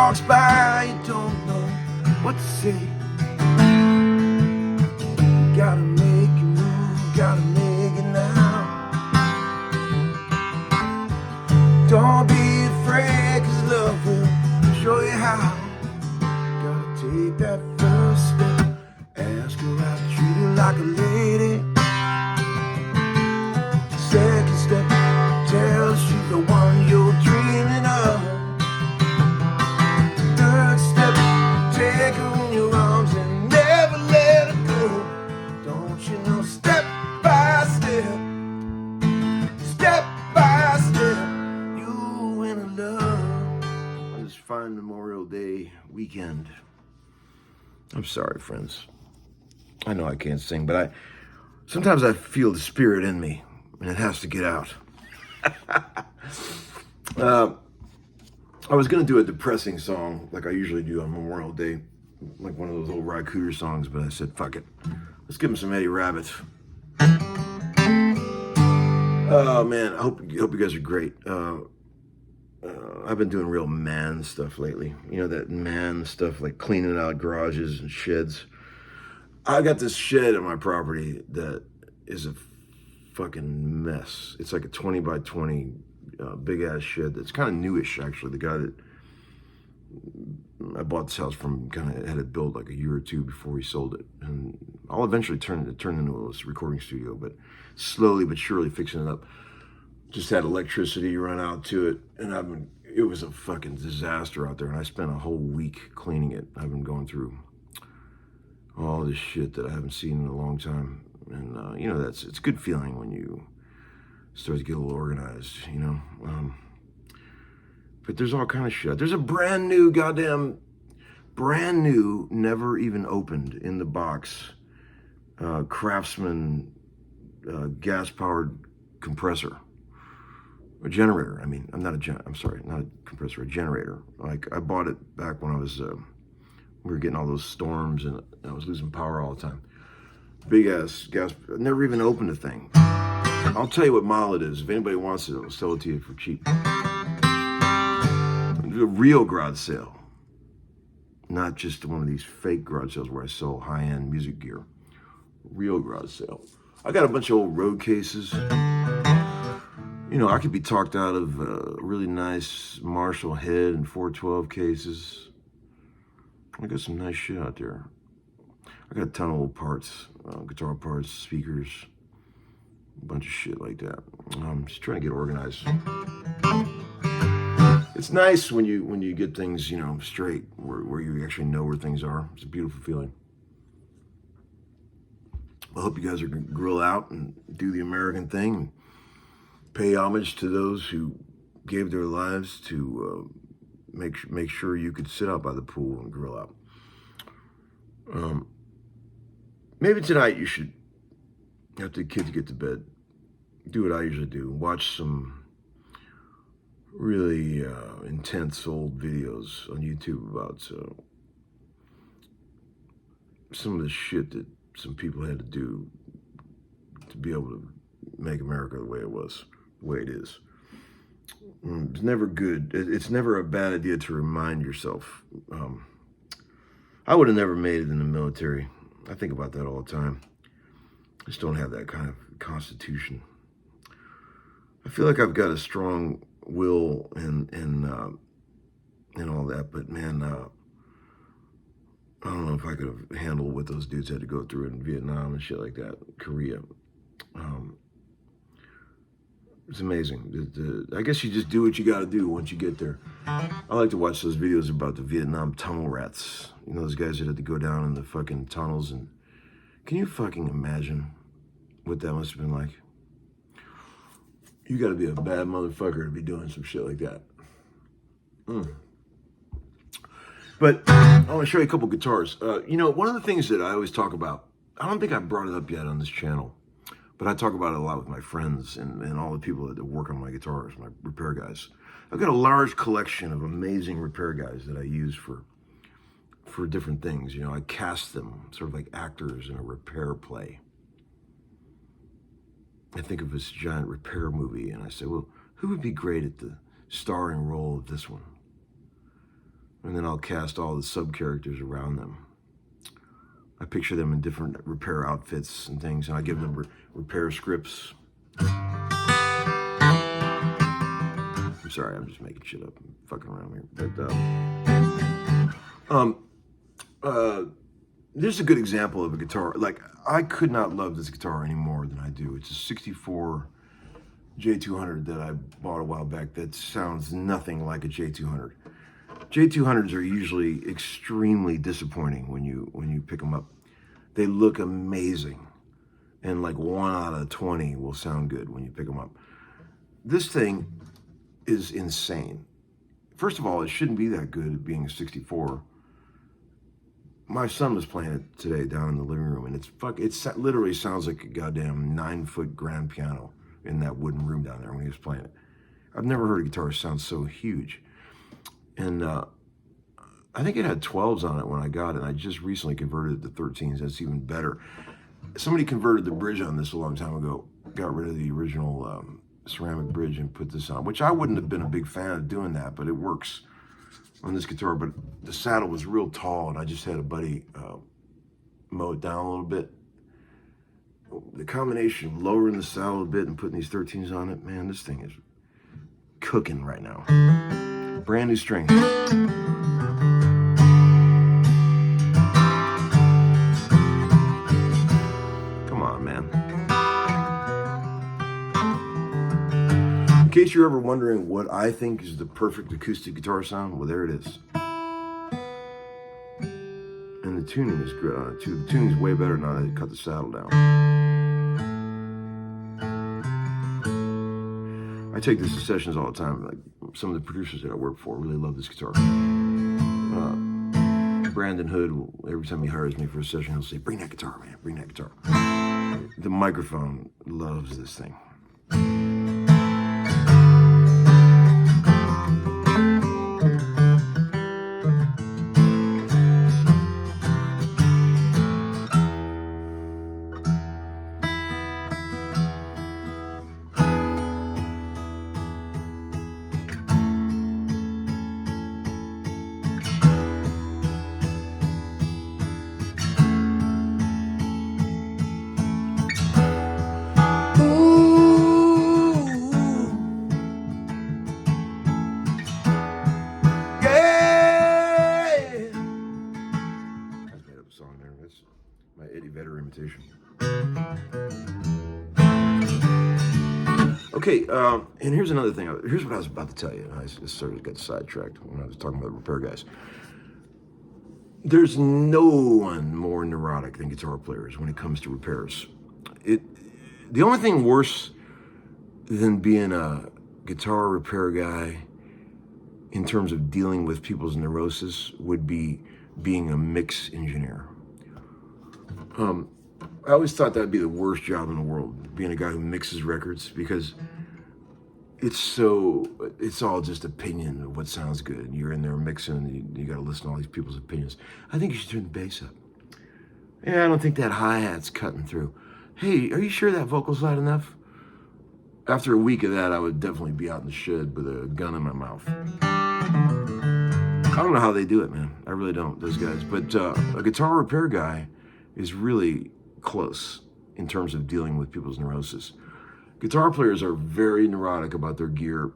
walks by, you don't know what to say. You gotta make it move, gotta make it now. Don't be afraid, 'cause love will show you how. Gotta take that first step, ask her out, treat her like a lady. Second step, tell her she's the one you're dreaming of. Third step, take her in your arms and never let her go. Don't you know, step by step, step by step, you in love. On this fine Memorial Day weekend. I'm sorry, friends. I know I can't sing, but sometimes I feel the spirit in me, and it has to get out. I was gonna do a depressing song like I usually do on Memorial Day, like one of those old Ry Cooder songs, but I said, fuck it. Let's give him some Eddie Rabbit. Oh man, I hope you guys are great. I've been doing real man stuff lately. You know, that man stuff like cleaning out garages and sheds. I got this shed on my property that is a fucking mess. It's like a 20 by 20 big ass shed that's kind of newish, actually. The guy that I bought this house from kind of had it built like a year or two before he sold it, and I'll eventually turn it into a recording studio, but slowly but surely fixing it up. Just had electricity run out to it, and it was a fucking disaster out there, and I spent a whole week cleaning it. I've been going through all this shit that I haven't seen in a long time, and you know, it's a good feeling when you start to get a little organized, you know. But there's all kind of shit. There's a brand new, never even opened in the box, Craftsman gas-powered compressor. A generator. I mean, not a compressor, a generator. Like, I bought it back when I was, we were getting all those storms and I was losing power all the time. Big ass gas, never even opened a thing. I'll tell you what model it is. If anybody wants it, I'll sell it to you for cheap. Do a real garage sale. Not just one of these fake garage sales where I sell high-end music gear. Real garage sale. I got a bunch of old road cases. You know, I could be talked out of really nice Marshall head and 412 cases. I got some nice shit out there. I got a ton of old parts, guitar parts, speakers, a bunch of shit like that. I'm just trying to get organized. It's nice when you get things, you know, straight, where you actually know where things are. It's a beautiful feeling. I hope you guys are gonna grill out and do the American thing and pay homage to those who gave their lives to make sure you could sit out by the pool and grill out. Maybe tonight you should, after the kids get to bed, do what I usually do. Watch some really intense old videos on YouTube about some of the shit that some people had to do to be able to make America the way it was, the way it is. It's never good. It's never a bad idea to remind yourself. I would have never made it in the military. I think about that all the time. I just don't have that kind of constitution. I feel like I've got a strong will and all that, but man, I don't know if I could have handled what those dudes had to go through in Vietnam and shit like that, Korea. It's amazing. I guess you just do what you got to do once you get there. I like to watch those videos about the Vietnam tunnel rats. You know, those guys that had to go down in the fucking tunnels, and can you fucking imagine what that must have been like? You got to be a bad motherfucker to be doing some shit like that. But I want to show you a couple guitars. You know, one of the things that I always talk about, I don't think I brought it up yet on this channel, but I talk about it a lot with my friends and all the people that work on my guitars, my repair guys. I've got a large collection of amazing repair guys that I use for different things. You know, I cast them sort of like actors in a repair play. I think of this giant repair movie and I say, well, who would be great at the starring role of this one? and then I'll cast all the sub-characters around them. I picture them in different repair outfits and things, and I give them repair scripts. I'm sorry, I'm just making shit up. I'm fucking around here. But, this is a good example of a guitar. Like, I could not love this guitar any more than I do. It's a 64 J200 that I bought a while back that sounds nothing like a J200. J200s are usually extremely disappointing when you pick them up. They look amazing, and like 1 out of 20 will sound good when you pick them up. This thing is insane. First of all, it shouldn't be that good at being a 64. My son was playing it today down in the living room, and it literally sounds like a goddamn 9-foot grand piano in that wooden room down there when he was playing it. I've never heard a guitar sound so huge. And I think it had 12s on it when I got it, and I just recently converted it to 13s. That's even better. Somebody converted the bridge on this a long time ago, got rid of the original ceramic bridge and put this on, which I wouldn't have been a big fan of doing that, but it works on this guitar. But the saddle was real tall, and I just had a buddy mow it down a little bit. The combination of lowering the saddle a bit and putting these 13s on it, man, this thing is cooking right now. Brand new strings. Come on, man. In case you're ever wondering what I think is the perfect acoustic guitar sound, well, there it is. And the tuning is good on it too. The tuning is way better now that I cut the saddle down. I take this to sessions all the time. Like, some of the producers that I work for really love this guitar. Brandon Hood, every time he hires me for a session, he'll say, "Bring that guitar, man, bring that guitar." The microphone loves this thing. My Eddie Vedder imitation. Okay, and here's another thing. Here's what I was about to tell you. I just sort of got sidetracked when I was talking about the repair guys. There's no one more neurotic than guitar players when it comes to repairs. The only thing worse than being a guitar repair guy in terms of dealing with people's neurosis would be being a mix engineer. I always thought that'd be the worst job in the world, being a guy who mixes records, because it's all just opinion of what sounds good. You're in there mixing, and you got to listen to all these people's opinions. I think you should turn the bass up. Yeah, I don't think that hi-hat's cutting through. Hey, are you sure that vocal's loud enough? After a week of that, I would definitely be out in the shed with a gun in my mouth. I don't know how they do it, man. I really don't, those guys. But a guitar repair guy is really close in terms of dealing with people's neurosis. Guitar players are very neurotic about their gear.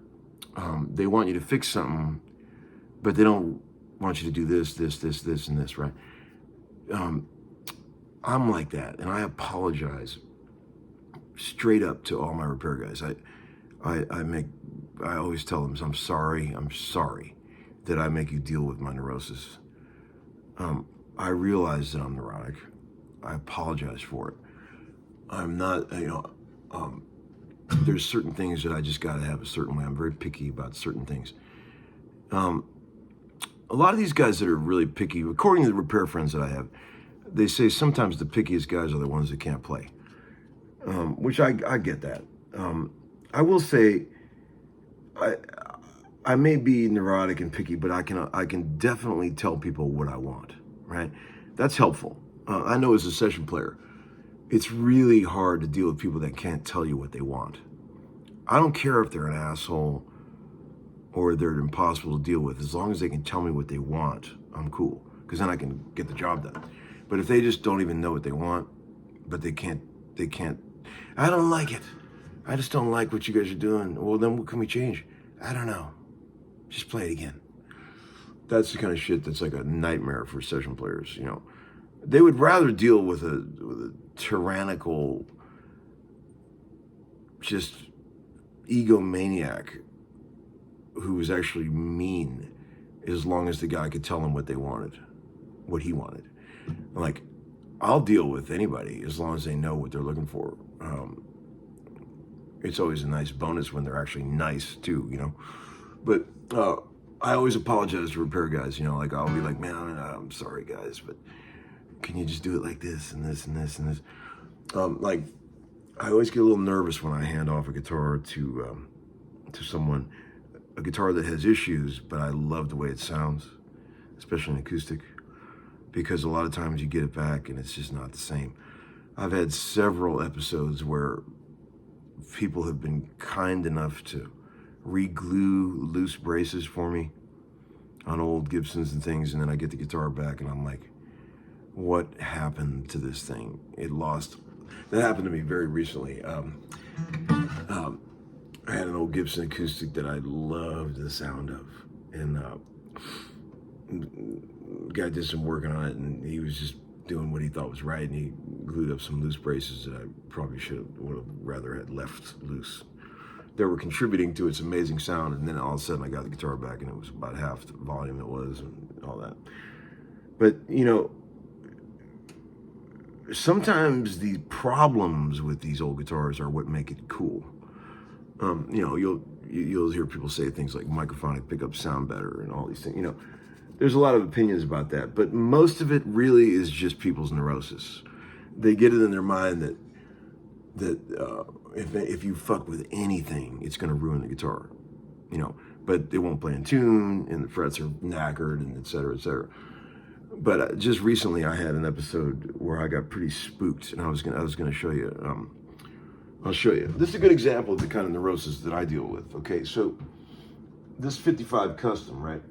They want you to fix something, but they don't want you to do this, and this, right? I'm like that, and I apologize straight up to all my repair guys. I always tell them, I'm sorry that I make you deal with my neurosis. I realize that I'm neurotic. I apologize for it. I'm not, there's certain things that I just got to have a certain way. I'm very picky about certain things. A lot of these guys that are really picky, according to the repair friends that I have, they say sometimes the pickiest guys are the ones that can't play, which I get that. I will say, I may be neurotic and picky, but I can definitely tell people what I want, right? That's helpful. I know as a session player, it's really hard to deal with people that can't tell you what they want. I don't care if they're an asshole. or they're impossible to deal with. As long as they can tell me what they want, I'm cool, because then I can get the job done. But if they just don't even know what they want, but they can't, I don't like it. I just don't like what you guys are doing. Well, then what can we change? I don't know. Just play it again. That's the kind of shit that's like a nightmare for session players, you know. They would rather deal with a tyrannical, just egomaniac who was actually mean, as long as the guy could tell them what they wanted, what he wanted. Like, I'll deal with anybody as long as they know what they're looking for. It's always a nice bonus when they're actually nice too, you know. But I always apologize to repair guys, you know. Like, I'll be like, man, I'm sorry guys, but can you just do it like this and this and this and this? Like, I always get a little nervous when I hand off a guitar to someone, a guitar that has issues, but I love the way it sounds, especially an acoustic, because a lot of times you get it back and it's just not the same. I've had several episodes where people have been kind enough to re-glue loose braces for me on old Gibsons and things, and then I get the guitar back and I'm like, what happened to this thing? It lost. That happened to me very recently. I had an old Gibson acoustic that I loved the sound of, and the guy did some work on it, and he was just doing what he thought was right, and he glued up some loose braces that I probably would have rather had left loose. They were contributing to its amazing sound, and then all of a sudden I got the guitar back, and it was about half the volume it was, and all that. But, you know, sometimes the problems with these old guitars are what make it cool. You know, you'll hear people say things like microphonic pickups sound better and all these things. You know, there's a lot of opinions about that, but most of it really is just people's neurosis. They get it in their mind that if you fuck with anything, it's going to ruin the guitar. You know, but it won't play in tune, and the frets are knackered, and et cetera, et cetera. But just recently, I had an episode where I got pretty spooked, and I was gonna show you. I'll show you. This is a good example of the kind of neurosis that I deal with. Okay, so this 55 Custom, right?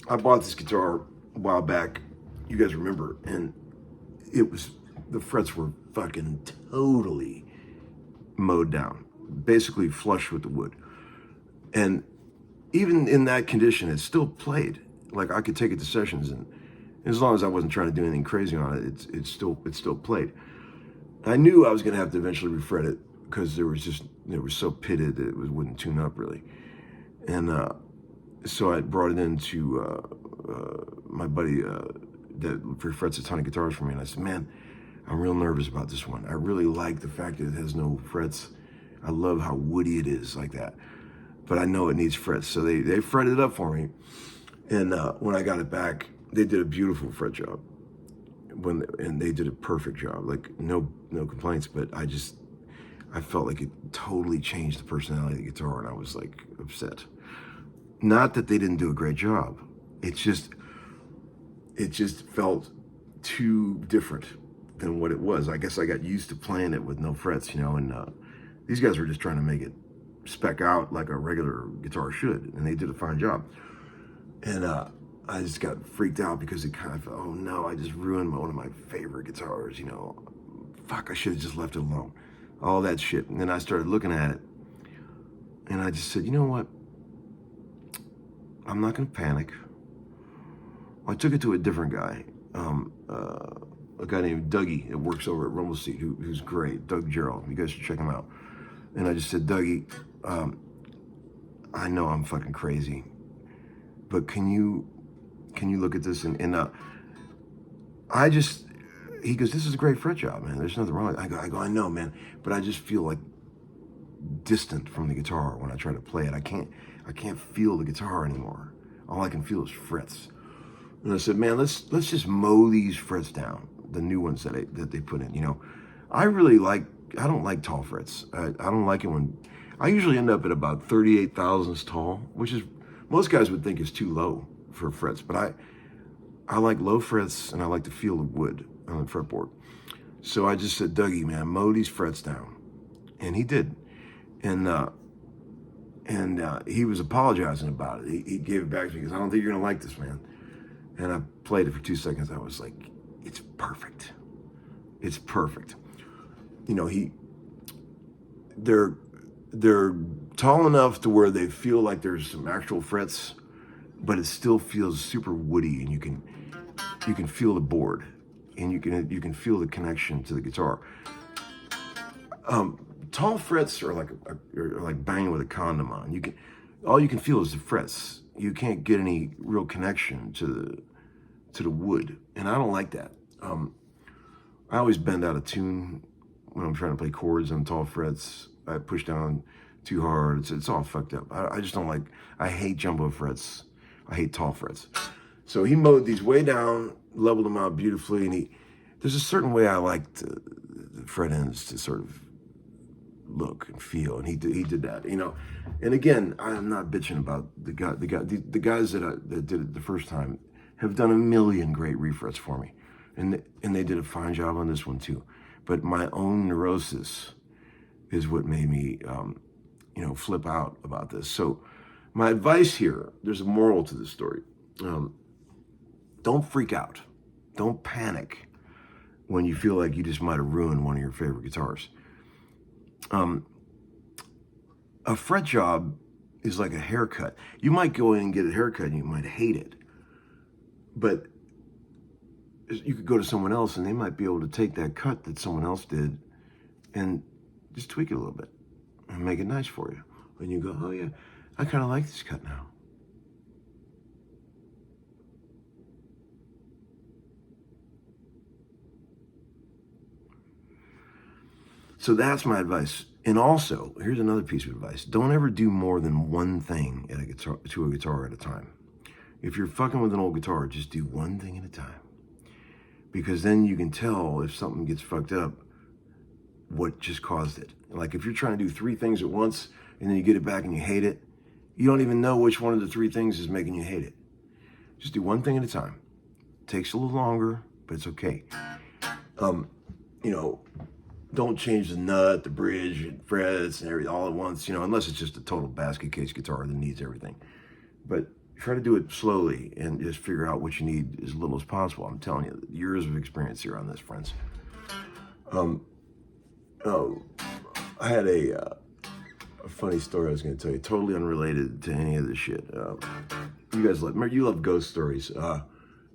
I bought this guitar a while back. You guys remember? And the frets were fucking totally mowed down, basically flush with the wood. And even in that condition, it still played. Like, I could take it to sessions, and as long as I wasn't trying to do anything crazy on it, it still played. I knew I was going to have to eventually refret it because it was so pitted that it wouldn't tune up really. And so I brought it into my buddy that refrets a ton of guitars for me, and I said, man, I'm real nervous about this one. I really like the fact that it has no frets. I love how woody it is like that, but I know it needs frets. So they fretted it up for me. And when I got it back, they did a beautiful fret job. And they did a perfect job. Like, no complaints, but I felt like it totally changed the personality of the guitar, and I was like upset. Not that they didn't do a great job. It just felt too different than what it was. I guess I got used to playing it with no frets, you know, and these guys were just trying to make it spec out like a regular guitar should, and they did a fine job. And I just got freaked out because it kind of felt, oh no, I just ruined one of my favorite guitars, you know. Fuck, I should have just left it alone. All that shit. And then I started looking at it, and I just said, you know what? I'm not gonna panic. I took it to a different guy, a guy named Dougie that works over at Rumble Seat, who's great, Doug Gerald. You guys should check him out. And I just said, Dougie, I know I'm fucking crazy, but can you look at this? And he goes, this is a great fret job, man. There's nothing wrong with it. I go, I know, man, but I just feel like distant from the guitar when I try to play it. I can't feel the guitar anymore. All I can feel is frets. And I said, man, let's just mow these frets down, the new ones that they put in. You know, I don't like tall frets. I don't like it when I usually end up at about 38 thousandths tall, which is, most guys would think is too low for frets, but I like low frets, and I like to feel the wood on the fretboard. So I just said, Dougie, man, mow these frets down. And he did. And And he was apologizing about it. He gave it back to me because I don't think you're gonna like this, man. And I played it for 2 seconds. I was like, it's perfect. It's perfect. You know, they're tall enough to where they feel like there's some actual frets, but it still feels super woody, and you can feel the board, and you can feel the connection to the guitar. Tall frets are like banging with a condom on. All you can feel is the frets. You can't get any real connection to the wood, and I don't like that. I always bend out of tune when I'm trying to play chords on tall frets. I push down too hard. It's all fucked up. I just don't like. I hate jumbo frets. I hate tall frets. So he mowed these way down, leveled them out beautifully, and there's a certain way I like the fret ends to sort of look and feel, and he did that, you know. And again, I'm not bitching about the guys that did it the first time have done a million great refrets for me, and they did a fine job on this one too. But my own neurosis is what made me, you know, flip out about this. So my advice here, there's a moral to this story. Don't freak out. Don't panic when you feel like you just might have ruined one of your favorite guitars. A fret job is like a haircut. You might go in and get a haircut and you might hate it, but you could go to someone else and they might be able to take that cut that someone else did and just tweak it a little bit and make it nice for you. And you go, oh yeah, I kind of like this cut now. So that's my advice. And also, here's another piece of advice. Don't ever do more than one thing to a guitar at a time. If you're fucking with an old guitar, just do one thing at a time. Because then you can tell if something gets fucked up, what just caused it. Like if you're trying to do 3 things at once and then you get it back and you hate it, you don't even know which one of the 3 things is making you hate it. Just do one thing at a time. Takes a little longer, but it's okay. You know, don't change the nut, the bridge, and frets, and everything all at once, you know, unless it's just a total basket case guitar that needs everything. But try to do it slowly and just figure out what you need as little as possible. I'm telling you, years of experience here on this, friends. I had a funny story I was going to tell you, totally unrelated to any of this shit. You guys you love ghost stories. You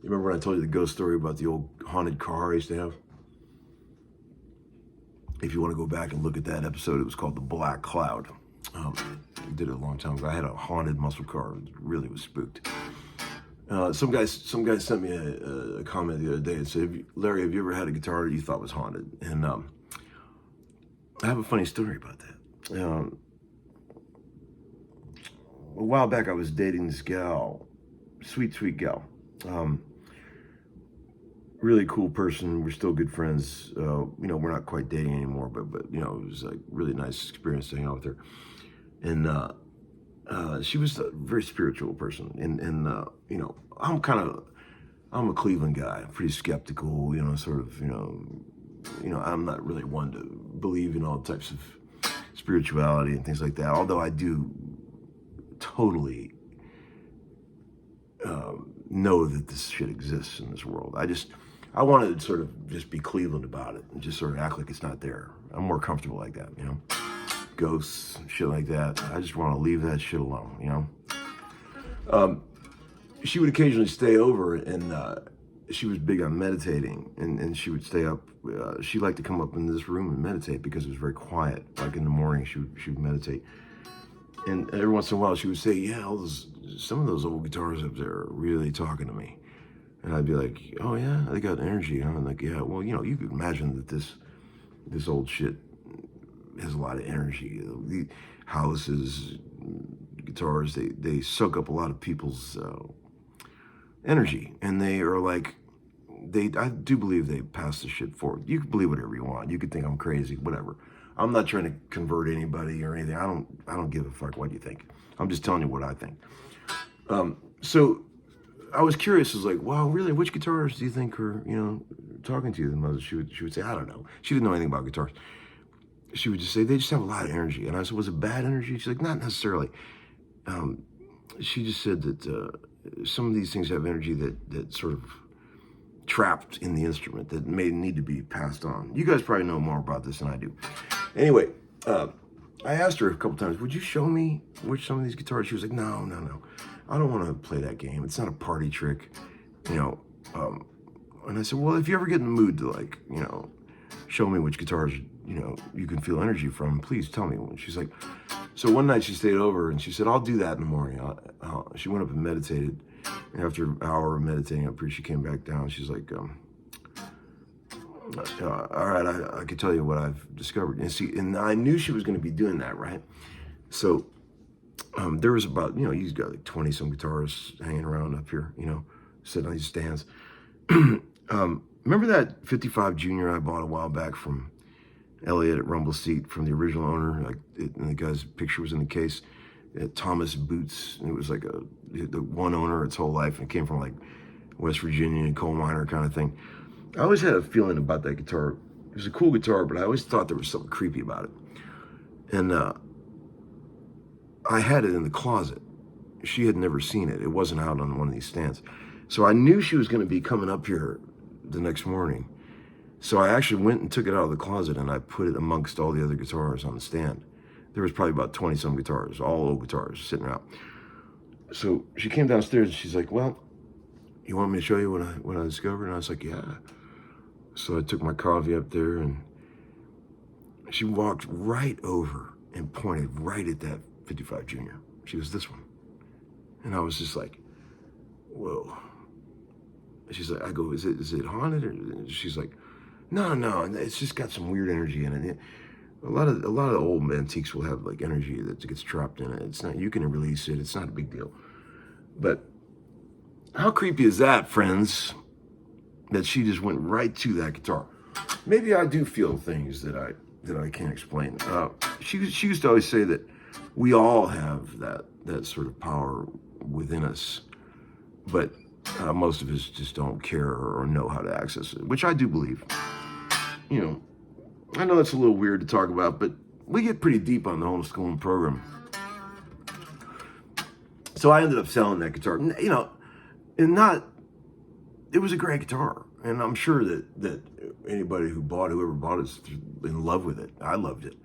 remember when I told you the ghost story about the old haunted car I used to have? If you want to go back and look at that episode, it was called The Black Cloud. I did it a long time ago. I had a haunted muscle car. It really was spooked. Some guy sent me a comment the other day and said, Larry, have you ever had a guitar that you thought was haunted? And I have a funny story about that. A while back, I was dating this gal, sweet gal. Really cool person. We're still good friends. You know, we're not quite dating anymore, but you know, it was like really nice experience to hang out with her. And she was a very spiritual person. And you know, I'm a Cleveland guy, pretty skeptical. You know, sort of. You know, I'm not really one to believe in all types of spirituality and things like that. Although I do totally know that this shit exists in this world. I wanted to sort of just be Cleveland about it and just sort of act like it's not there. I'm more comfortable like that, you know? Ghosts, shit like that. I just want to leave that shit alone, you know? She would occasionally stay over, and she was big on meditating, and she would stay up. She liked to come up in this room and meditate because it was very quiet. Like in the morning, she would meditate. And every once in a while, she would say, yeah, some of those old guitars up there are really talking to me. And I'd be like, oh yeah, they got energy. And I'm like, yeah, well, you know, you could imagine that this old shit has a lot of energy. The houses, guitars, they soak up a lot of people's energy. And they are like, I do believe they pass the shit forward. You can believe whatever you want. You could think I'm crazy, whatever. I'm not trying to convert anybody or anything. I don't give a fuck what you think. I'm just telling you what I think. So I was curious. I was like, wow, really? Which guitars do you think are, you know, talking to you the most? She would say, I don't know. She didn't know anything about guitars. she would just say, they just have a lot of energy. And I said, was it bad energy? She's like, not necessarily. She just said that some of these things have energy that sort of trapped in the instrument that may need to be passed on. You guys probably know more about this than I do. Anyway, I asked her a couple times, would you show me which some of these guitars? She was like, no. I don't want to play that game. It's not a party trick, you know. And I said, well, if you ever get in the mood to, like, you know, show me which guitars, you know, you can feel energy from, please tell me. She's like, so one night she stayed over and she said, I'll do that in the morning. She went up and meditated. And after an hour of meditating up here, she came back down. She's like, all right, I can tell you what I've discovered. And I knew she was going to be doing that, right? So there was about, you know, he's got like 20 some guitars hanging around up here, you know, sitting on these stands. Remember that 55 Junior I bought a while back from Elliot at Rumble Seat, from the original owner? Like, and the guy's picture was in the case. Thomas Boots. And it was like the one owner its whole life, and it came from like West Virginia and coal miner kind of thing. I always had a feeling about that guitar. It was a cool guitar, but I always thought there was something creepy about it. And I had it in the closet. She had never seen it. It wasn't out on one of these stands. So I knew she was going to be coming up here the next morning. So I actually went and took it out of the closet and I put it amongst all the other guitars on the stand. There was probably about 20 some guitars, all old guitars sitting around. So she came downstairs and she's like, well, you want me to show you what I discovered? And I was like, yeah. So I took my coffee up there and she walked right over and pointed right at that 55 Junior. She goes, this one. And I was just like, whoa. She's like, I go, is it haunted? Or she's like, no, it's just got some weird energy in it. A lot of old antiques will have like energy that gets trapped in it. It's not, you can release it. It's not a big deal. But how creepy is that, friends? That she just went right to that guitar. Maybe I do feel things that I can't explain. She used to always say that we all have that sort of power within us, but most of us just don't care or know how to access it, which I do believe. You know, I know that's a little weird to talk about, but we get pretty deep on the homeschooling program. So I ended up selling that guitar, you know, it was a great guitar. And I'm sure that anybody whoever bought it is in love with it. I loved it.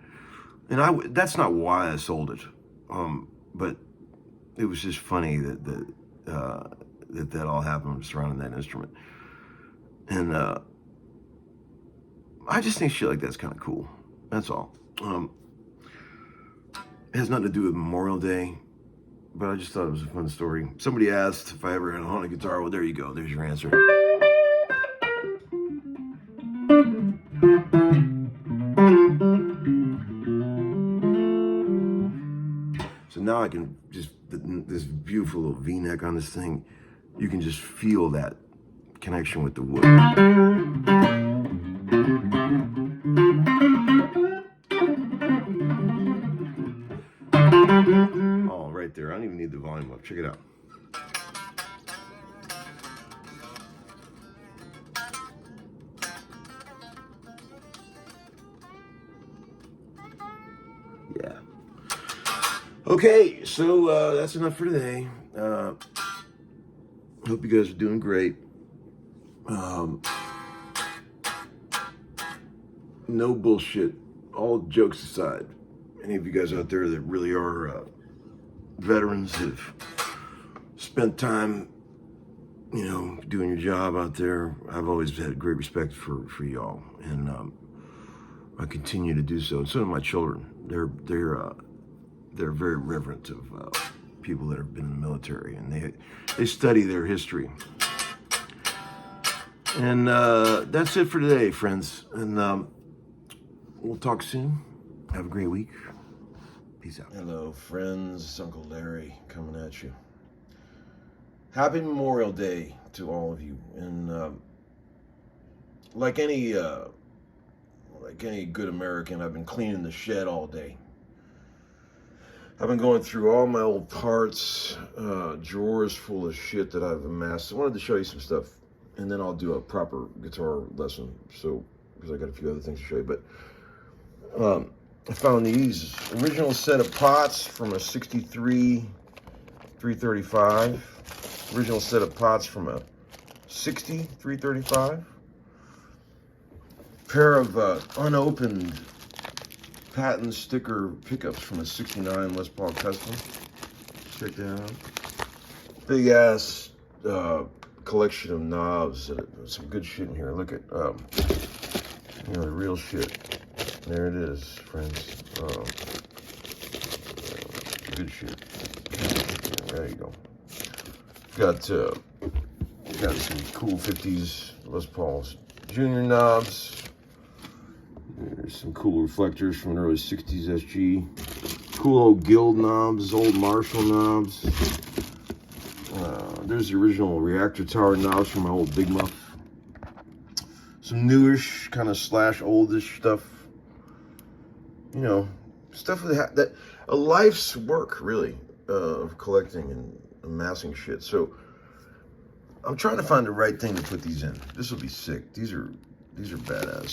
And that's not why I sold it. But it was just funny that all happened surrounding that instrument. And I just think shit like that's kind of cool. That's all. It has nothing to do with Memorial Day, but I just thought it was a fun story. Somebody asked if I ever had a haunted guitar. Well, there you go. There's your answer. So now I can just, this beautiful little V-neck on this thing, you can just feel that connection with the wood. Oh, right there. I don't even need the volume up. Check it out. Yeah. Okay, so that's enough for today. Hope you guys are doing great. No bullshit. All jokes aside, any of you guys out there that really are veterans, have spent time, you know, doing your job out there, I've always had great respect for y'all, and I continue to do so. And so do my children. They're very reverent of people that have been in the military, and they study their history. And that's it for today, friends. And we'll talk soon. Have a great week. Peace out. Hello, friends. It's Uncle Larry coming at you. Happy Memorial Day to all of you. And like any good American, I've been cleaning the shed all day. I've been going through all my old parts, drawers full of shit that I've amassed. I wanted to show you some stuff, and then I'll do a proper guitar lesson. So, because I got a few other things to show you. But I found these original set of pots from a 63 335. Original set of pots from a 60 335. Pair of unopened patent sticker pickups from a 69 Les Paul Custom. Check that out. Big ass collection of knobs. Some good shit in here. Look at the real shit. There it is, friends. Good shit. There you go. Got some cool 50s Les Pauls Junior knobs. There's some cool reflectors from an early 60s SG. Cool old Guild knobs, old Marshall knobs. There's the original reactor tower knobs from my old Big Muff. Some newish, kind of slash oldish stuff. You know, stuff that a life's work, really, of collecting and amassing shit. So I'm trying to find the right thing to put these in. This will be sick. These are badass.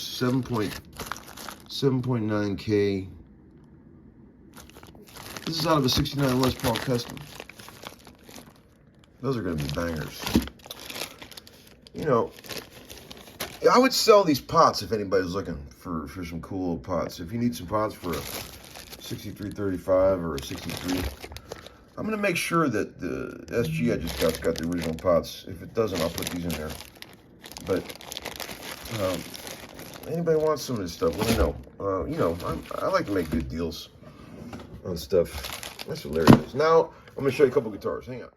7.9K. This is out of a 69 Les Paul Custom. Those are going to be bangers. You know, I would sell these pots if anybody's looking for some cool old pots. If you need some pots for a 6335 or a 63, I'm going to make sure that the SG I just got the original pots. If it doesn't, I'll put these in there. But anybody wants some of this stuff, let me know. You know, I like to make good deals on stuff. That's hilarious. Now, I'm going to show you a couple guitars. Hang on.